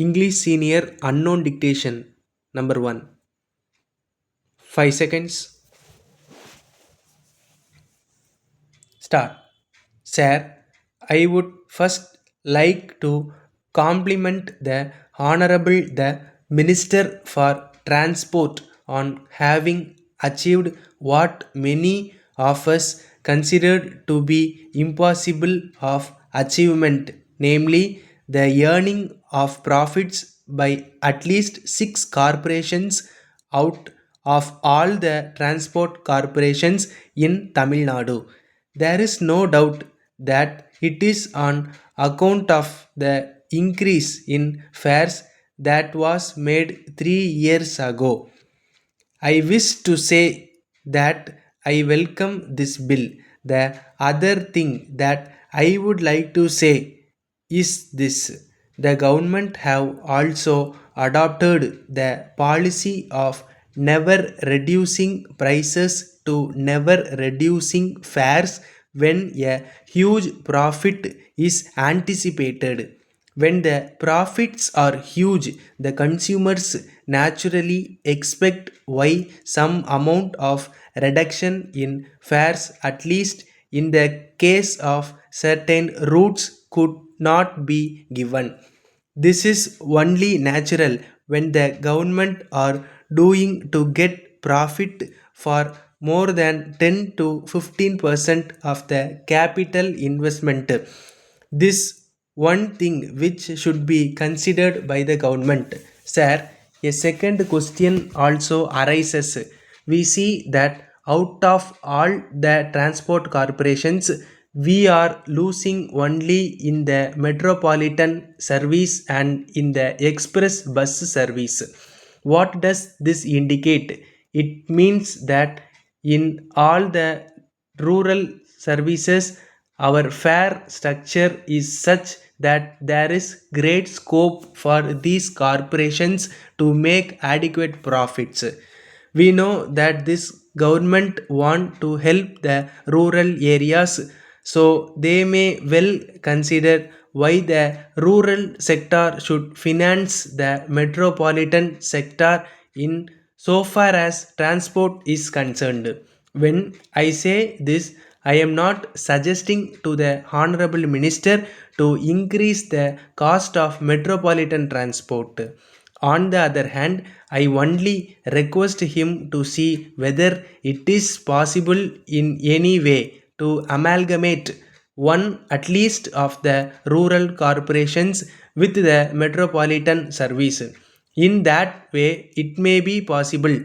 English Senior Unknown Dictation number 1. 5 seconds. Start. Sir, I would first like to compliment the Honorable the Minister for Transport on having achieved what many of us considered to be impossible of achievement, namely the earning of profits by at least 6 corporations out of all the transport corporations in Tamil Nadu. There is no doubt that it is on account of the increase in fares that was made 3 years ago. I wish to say that I welcome this bill. The other thing that I would like to say is this: the government have also adopted the policy of never reducing prices to never reducing fares when a huge profit is anticipated. When the profits are huge, the consumers naturally expect why some amount of reduction in fares, at least in the case of certain routes, could not be given. This is only natural when the government are doing to get profit for more than 10 to 15% of the capital investment. This one thing which should be considered by the government. Sir, a second question also arises. We see that out of all the transport corporations, we are losing only in the metropolitan service and in the express bus service. What does this indicate? It means that in all the rural services, our fare structure is such that there is great scope for these corporations to make adequate profits. We know that this government want to help the rural areas, so they may well consider why the rural sector should finance the metropolitan sector in so far as transport is concerned. When I say this, I am not suggesting to the Honorable Minister to increase the cost of metropolitan transport. On the other hand, I only request him to see whether it is possible in any way to amalgamate one at least of the rural corporations with the metropolitan service. In that way, it may be possible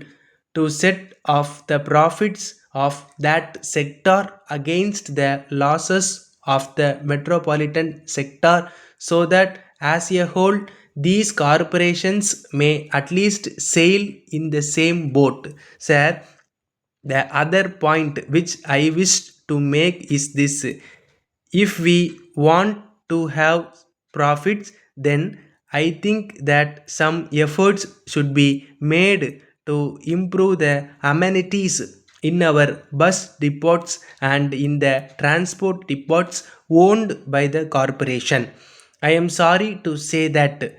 to set off the profits of that sector against the losses of the metropolitan sector, so that as a whole these corporations may at least sail in the same boat. Sir, the other point which I wish to make is this: if we want to have profits, then I think that some efforts should be made to improve the amenities in our bus depots and in the transport depots owned by the corporation. I am sorry to say that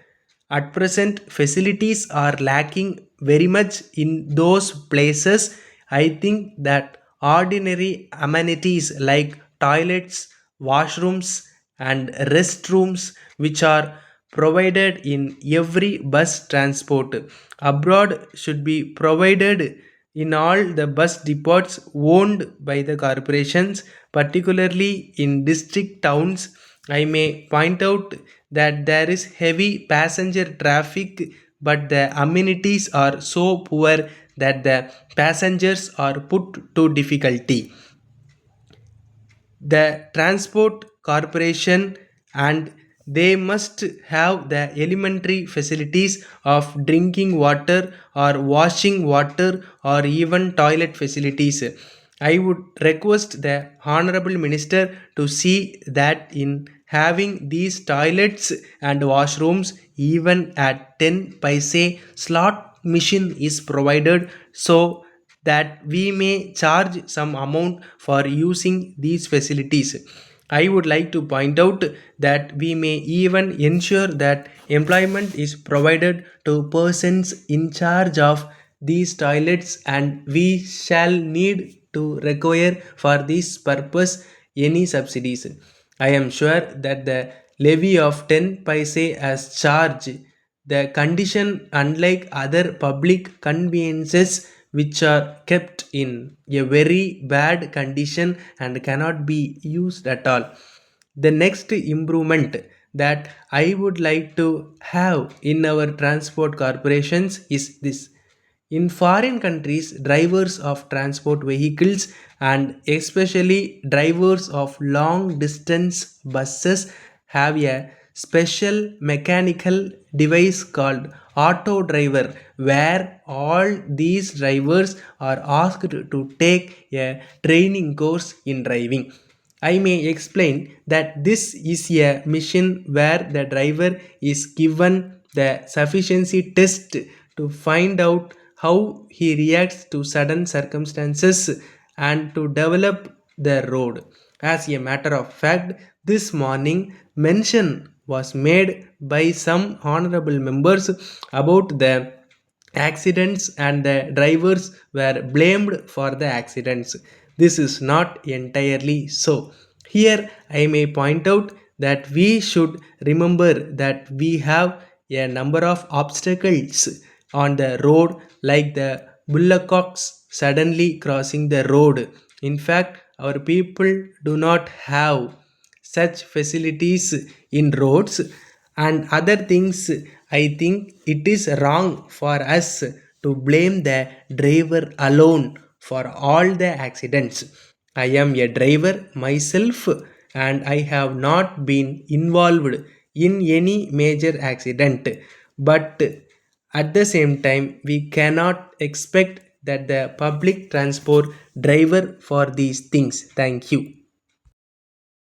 at present facilities are lacking very much in those places. I think that ordinary amenities like toilets, washrooms, and restrooms, which are provided in every bus transport abroad, should be provided in all the bus depots owned by the corporations, particularly in district towns. I may point out that there is heavy passenger traffic, but the amenities are so poor that the passengers are put to difficulty. The transport corporation and they must have the elementary facilities of drinking water or washing water or even toilet facilities. I would request the honorable minister to see that in having these toilets and washrooms, even at 10 paise slot machine is provided, so that we may charge some amount for using these facilities. I would like to point out that we may even ensure that employment is provided to persons in charge of these toilets, and we shall need to require for this purpose any subsidies. I am sure that the levy of 10 paise as charge, the condition unlike other public conveniences which are kept in a very bad condition and cannot be used at all. The next improvement that I would like to have in our transport corporations is this. In foreign countries, drivers of transport vehicles and especially drivers of long distance buses have a special mechanical device called auto driver, where all these drivers are asked to take a training course in driving. I may explain that this is a mission where the driver is given the sufficiency test to find out how he reacts to sudden circumstances and to develop the road. As a matter of fact, this morning mention was made by some honorable members about the accidents and the drivers were blamed for the accidents. This is not entirely so. Here I may point out that we should remember that we have a number of obstacles on the road, like the bullocks suddenly crossing the road. In fact, our people do not have such facilities in roads and other things. I think it is wrong for us to blame the driver alone for all the accidents. I am a driver myself and I have not been involved in any major accident, but at the same time we cannot expect that the public transport driver for these things. Thank you.